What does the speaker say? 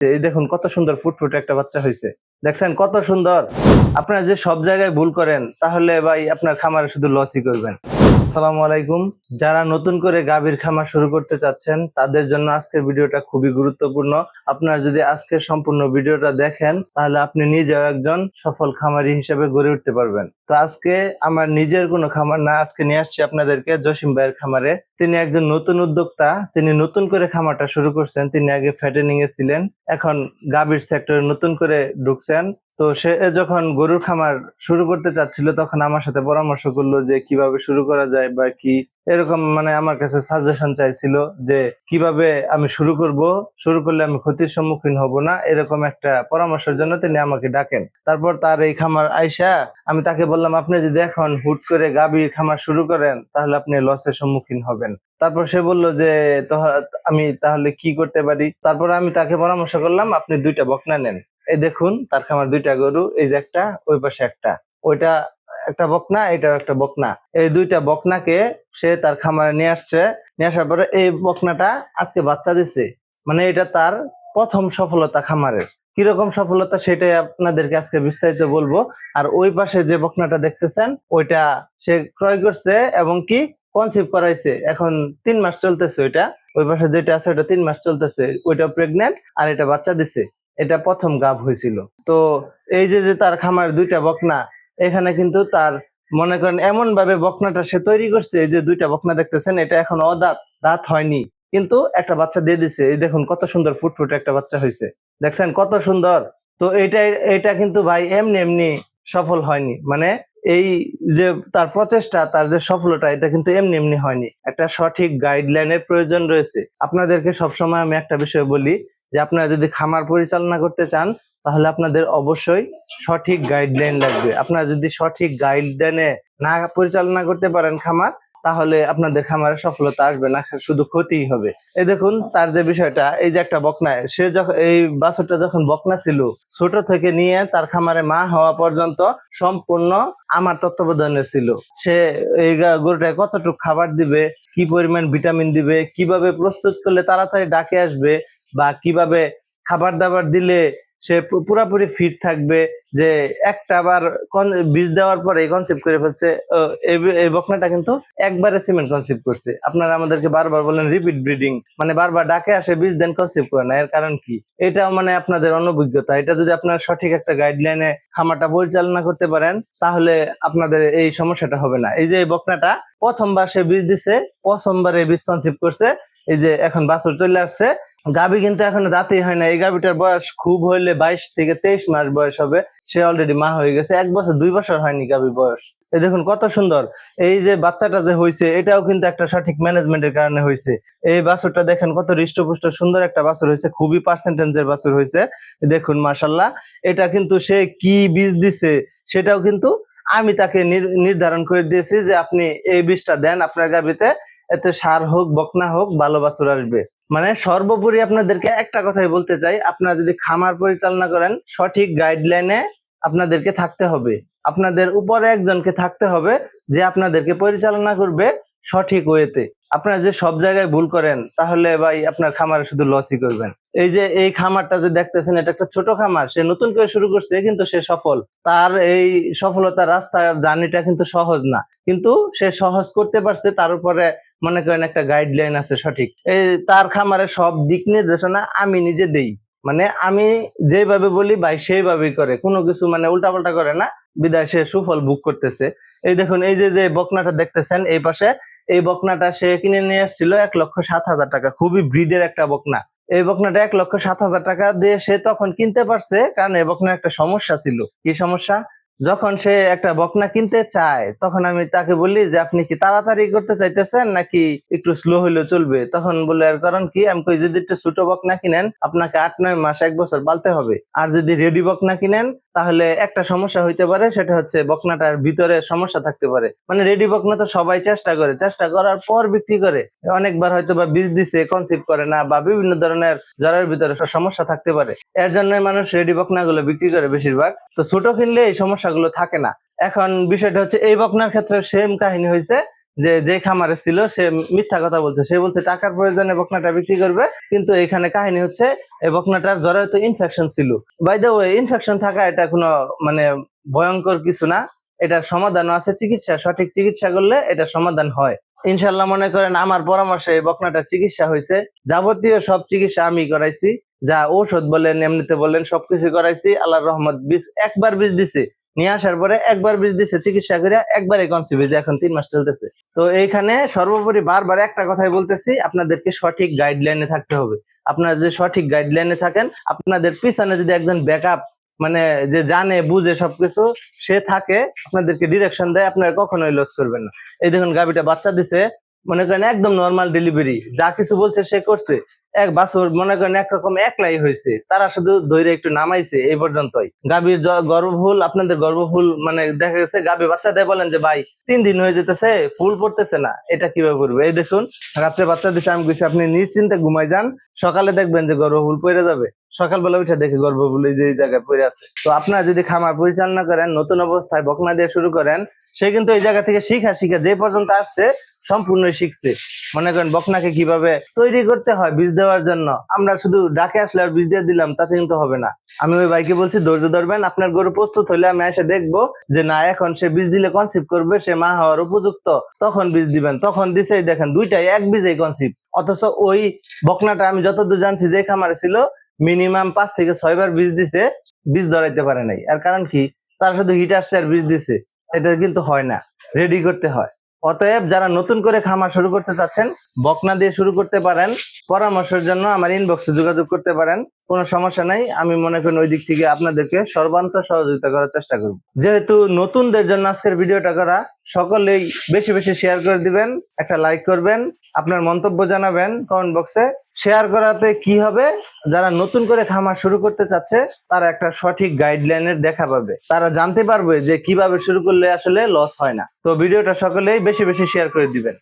এই দেখুন কত সুন্দর ফুটফুটে একটা বাচ্চা হয়েছে। দেখছেন কত সুন্দর। আপনারা যে সব জায়গায় ভুল করেন তাহলে ভাই আপনার খামারে শুধু লসই করবেন। আসসালামু আলাইকুম। যারা নতুন করে গাভীর খামার শুরু করতে চাচ্ছেন তাদের জন্য আজকের ভিডিওটা খুবই গুরুত্বপূর্ণ। আপনারা যদি আজকের সম্পূর্ণ ভিডিওটা দেখেন তাহলে আপনি নিজেও একজন সফল খামারি হিসেবে গড়ে উঠতে পারবেন। তো আজকে আমার নিজের কোনো খামার না, আজকে নিয়ে আসছি আপনাদেরকে জসিম ভাইয়ের খামারে। তিনি একজন নতুন উদ্যোক্তা, তিনি নতুন করে খামারটা শুরু করছেন। তিনি আগে ফ্যাটেনিং এ ছিলেন, এখন গাভীর সেক্টরে নতুন করে ঢুকছেন। তো সে যখন গরুর খামার শুরু করতে চাচ্ছিল তখন আমার সাথে পরামর্শ করলো যে কিভাবে শুরু করা যায় বা কি এরকম, মানে আমার কাছে সাজেশন চাইছিল যে কিভাবে আমি শুরু করব, শুরু করলে আমি ক্ষতির সম্মুখীন হব না, এরকম একটা পরামর্শের জন্য তিনি আমাকে ডাকেন। তারপর তার এই খামার আইসা আমি তাকে বললাম, আপনি যদি এখন হুট করে গাভীর খামার শুরু করেন তাহলে আপনি লসের সম্মুখীন হবেন। তারপর সে বলল যে আমি তাহলে কি করতে পারি। তারপর আমি তাকে পরামর্শ করলাম, আপনি 2টা বকনা নেন। এই দেখুন তার খামার 2টা গরু, এই যে একটা, ওই পাশে একটা, ওইটা একটা বকনা, এটাও একটা বকনা। এই 2টা বকনাকে সে তার খামারে নিয়ে আসছে। নিয়ে আসার পরে এই বকনাটা আজকে বাচ্চা দিছে, মানে এটা তার প্রথম সফলতা খামারের। কিরকম সফলতা সেটাই আপনাদেরকে আজকে বিস্তারিত বলবো। আর ওই পাশে যে বকনাটা দেখতেছেন ওইটা সে ক্রয় করছে এবং কি কনসিভ করাইছে, এখন 3 মাস চলতেছে। ওইটা ওই পাশে যেটা আছে ওটা 3 মাস চলতেছে, ওইটা প্রেগনেন্ট আর এটা বাচ্চা দিছে। এটা প্রথম গাভ হয়েছিল। তো এই যে যে তার খামার 2টা বকনা, এখানে কিন্তু তার মনে করেন এমন ভাবে বকনাটা সে তৈরি করছে, এই যে 2টা বকনা দেখতেছেন এটা এখন অদাঁত, দাঁত হয়নি, কিন্তু একটা বাচ্চা দিয়ে দিছে। এই দেখুন কত সুন্দর ফুটফুটে একটা বাচ্চা হয়েছে, দেখছেন কত সুন্দর। তো এটা কিন্তু ভাই এমনি এমনি সফল হয়নি, মানে এই যে তার প্রচেষ্টা, তার যে সফলতা, এটা কিন্তু এমনি এমনি হয়নি। একটা সঠিক গাইডলাইনের প্রয়োজন রয়েছে। আপনাদেরকে সবসময় আমি একটা বিষয় বলি যে আপনারা যদি খামার পরিচালনা করতে চান তাহলে আপনাদের অবশ্যই সঠিক গাইডলাইন লাগবে। আপনারা যদি সঠিক গাইডলাইনে না পরিচালনা করতে পারেন খামার, তাহলে আপনাদের খামারে সফলতা আসবে না, শুধু ক্ষতিই হবে। এই দেখুন তার যে বিষয়টা, এই যে একটা বকনা, সে যখন এই বাছুরটা যখন বকনা ছিল ছোট থেকে নিয়ে তার খামারে মা হওয়া পর্যন্ত সম্পূর্ণ আমার তত্ত্বাবধানে ছিল। সে এই গরুটায় কতটুকু খাবার দিবে, কি পরিমাণ ভিটামিন দিবে, কিভাবে প্রস্তুত করলে তাড়াতাড়ি ডাকে আসবে, বা কিভাবে খাবার দাবার দিলে সে পুরাপুরি ফিট থাকবে, যে একটা বার বীজ দেওয়ার পরে কনসেপ্ট করে ফেলছে। এই বকনাটা কিন্তু একবারে সিমেন্ট কনসেপ্ট করছে। আপনারা আমাদেরকে বারবার বলেন রিপিট ব্রিডিং, মানে বারবার ডাকে আসে বীজ দেন কনসেপ্ট করে না, এর কারণ কি? এটাও মানে আপনাদের অনভিজ্ঞতা। এটা যদি আপনারা সঠিক একটা গাইডলাইনে খামারটা পরিচালনা করতে পারেন তাহলে আপনাদের এই সমস্যাটা হবে না। এই যে এই বকনাটা প্রথমবার সে বীজ দিছে, প্রথমবার এই বীজ কনসেপ্ট করছে, এই যে এখন বাছুর চলে আসছে। গাভী কিন্তু এখনো দাঁতই হয় না। এই গাভীটার বয়স খুব হইলে 22 থেকে 23 মাস বয়স হবে। সে অলরেডি মা হয়ে গেছে, 1 বছর 2 বছর হয়নি গাভীর বয়স। এই দেখুন কত সুন্দর। এই যে বাচ্চাটা যে হয়েছে এটাও কিন্তু একটা সঠিক ম্যানেজমেন্টের কারণে হয়েছে। এই বাছুরটা দেখেন কত হৃষ্টপুষ্ট সুন্দর একটা বাছুর হয়েছে, খুবই পার্সেন্টেজের বাছুর হয়েছে। দেখুন মাশাআল্লাহ। এটা কিন্তু সে কি বীজ দিছে সেটাও কিন্তু আমি তাকে নির্ধারণ করে দিয়েছি যে আপনি এই বীজটা দেন আপনার গাভীতে, এতে সার হোক বকনা হোক ভালো বাছুর আসবে। মানে সর্বোপরি আপনাদেরকে একটা কথাই বলতে চাই, আপনারা যদি খামার পরিচালনা করেন সঠিক গাইডলাইনে আপনাদেরকে থাকতে হবে। আপনাদের উপরে একজনকে থাকতে হবে যে আপনাদেরকে পরিচালনা করবে সঠিক ওয়েতে। আপনারা যে সব জায়গায় ভুল করেন তাহলে ভাই আপনার খামারে শুধু লসই করবেন। এই যে এই খামারটা যে দেখতেছেন এটা একটা ছোট খামার, সে নতুন করে শুরু করছে কিন্তু সে সফল। তার এই সফলতার রাস্তার জার্নিটা কিন্তু সহজ না, কিন্তু সে সহজ করতে পারছে। তার উপরে মনে করেন একটা গাইডলাইন আছে সঠিক। এই তার খামারে সব দিক নির্দেশনা আমি নিজে দেই, মানে আমি যেভাবে বলি ভাই সেইভাবেই করে, কোনো কিছু মানে উল্টাপাল্টা করে না, বিদায় সে সুফল ভোগ করতেছে। এই দেখুন এই যে যে বকনাটা দেখতেছেন এই পাশে, এই বকনাটা সে কিনে নিয়ে এসেছিল 1,07,000 টাকা, খুবই ব্রিডের একটা বকনা। এই বকনাটা 1,07,000 টাকা দিয়ে সে তখন কিনতে পারছে, কারণ এই বকনার একটা সমস্যা ছিল। কি সমস্যা? যখন সে একটা বকনা কিনতে চায় তখন আমি তাকে বলি যে আপনি কি তাড়াতাড়ি করতে চাইতেছেন নাকি একটু স্লো হইলে চলবে? তখন বলে এর কারণ কি? আমি কই যদি একটু ছোট বকনা কিনেন আপনাকে 8-9 মাস 1 বছর পালতে হবে, আর যদি রেডি বকনা কিনেন তাহলে একটা সমস্যা হইতে পারে, সেটা হচ্ছে বকনাটার ভিতরে সমস্যা থাকতে পারে। মানে রেডি বকনা তো সবাই চেষ্টা করে, চেষ্টা করার পর বিক্রি করে। অনেকবার হয়তো বা বীজ দিছে কনসিভ করে না, বা বিভিন্ন ধরনের জ্বরের ভিতরে সমস্যা থাকতে পারে, এর জন্য মানুষ রেডি বকনা গুলো বিক্রি করে বেশিরভাগ। তো ছোট কিনলে এই সমস্যাগুলো থাকে না। এখন বিষয়টা হচ্ছে এই বকনার ক্ষেত্রে সেম কাহিনী হয়েছে, যে খামারে ছিল সে মিথ্যা কথা বলছে, সে বলছে টাকার প্রয়োজনে বকনাটা বিক্রি করবে, কিন্তু এখানে কাহিনী হচ্ছে এই বকনাটার জ্বরে হয়তো ইনফেকশন ছিল। বাই দ্য ওয়ে, ইনফেকশন থাকা এটা কোনো মানে ভয়ঙ্কর কিছু না, এটার সমাধানও আছে, চিকিৎসা সঠিক চিকিৎসা করলে এটা সমাধান হয় ইনশাল্লাহ। মনে করেন আমার পরামর্শে এই বকনাটার চিকিৎসা হয়েছে, যাবতীয় সব চিকিৎসা আমি করাইছি, যা ঔষধ বলেন এমনিতে বলেন সবকিছু করাইছি। আল্লাহর রহমত, একবার বীজ দিছে, নিয়ে আসার পরে একবার বীজ দিছে, চিকিৎসা করে একবারে কনসিভ হয়েছে, এখন 3 মাস চলতেছে। তো এইখানে সর্বোপরি বারবার একটা কথাই বলতেছি, আপনাদেরকে সঠিক গাইডলাইনে থাকতে হবে। আপনারা যে সঠিক গাইডলাইনে থাকেন, আপনাদের পিছনে যদি একজন ব্যাকআপ মানে যে জানে বুঝে সবকিছু সে থাকে, আপনাদেরকে ডিরেকশন দেয়, আপনারা কখনোই লস করবেন না। এই দেখুন গাভীটা বাচ্চা দিছে, মনে করেন একদম নর্মাল ডেলিভারি, যা কিছু বলছে সে করছে। এক বাছুর মনে করেন একরকম একলাই হয়েছে, তারা শুধু ধৈর্য একটু নামাইছে, এই পর্যন্তই। গাভীর গর্ভফুল, আপনাদের গর্ভফুল মানে দেখা গেছে গাভী বাচ্চা দেয়, বলেন যে ভাই 3 দিন হয়ে যেতেছে, ফুল পড়তেছে না, এটা কিভাবে করবে? এই দেখুন রাত্রে বাচ্চা দিছে, আমি কইছি আপনি নিশ্চিন্তে ঘুমাই যান, সকালে দেখবেন যে গর্ভফুল পড়ে যাবে। সকালবেলা উঠে দেখে গর্ভফুল এই যে এই জায়গায় পড়ে আছে। তো আপনারা যদি খামার পরিচালনা করেন, নতুন অবস্থায় বকনা দিয়ে শুরু করেন, সে কিন্তু এই জায়গা থেকে শিখা যে পর্যন্ত আসছে সম্পূর্ণই শিখছে। মনে করেন বকনাকে কিভাবে তৈরি করতে হয় বীজ দেওয়ার জন্য, আমরা শুধু ডাকে আসলে আর বীজ দিয়ে দিলাম তাতে কিন্তু হবে না। আমি ওই ভাইকে বলছি ধৈর্য ধরবেন, আপনার গরু প্রস্তুত হলে আমি এসে দেখবো যে না এখন সে বীজ দিলে কনসিভ করবে, সে মা হওয়ার উপযুক্ত, তখন বীজ দিবেন। তখন দিছেই দেখেন দুইটাই এক বীজেই কনসিভ। অথচ ওই বকনাটা আমি যতদূর জানছি যে খামারে ছিল, মিনিমাম 5 থেকে 6 বার বীজ দিছে, বীজ ধরাইতে পারে নাই। আর কারণ কি? তার শুধু হিট আসছে আর বীজ দিছে, এটা কিন্তু হয় না, রেডি করতে হয়। অতএব যারা নতুন করে খামার শুরু করতে চাচ্ছেন, বকনা দিয়ে শুরু করতে পারেন। পরামর্শের জন্য আমার ইনবক্সে যোগাযোগ করতে পারেন, কোনো সমস্যা নাই। আমি মনে করি ওই দিক থেকে আপনাদেরকে সর্বান্তর সহযোগিতা করার চেষ্টা করব। যেহেতু নতুনদের জন্য আজকের ভিডিওটা করা, সকলেই বেশি বেশি শেয়ার করে দিবেন, একটা লাইক করবেন, আপনার মন্তব্য জানাবেন কমেন্ট বক্সে। শেয়ার করাতে কি হবে, যারা নতুন করে খামার শুরু করতে চাচ্ছে তারা একটা সঠিক গাইডলাইনের দেখা পাবে, তারা জানতে পারবে যে কিভাবে শুরু করলে আসলে লস হয় না। তো ভিডিওটা সকলেই বেশি বেশি শেয়ার করে দিবেন।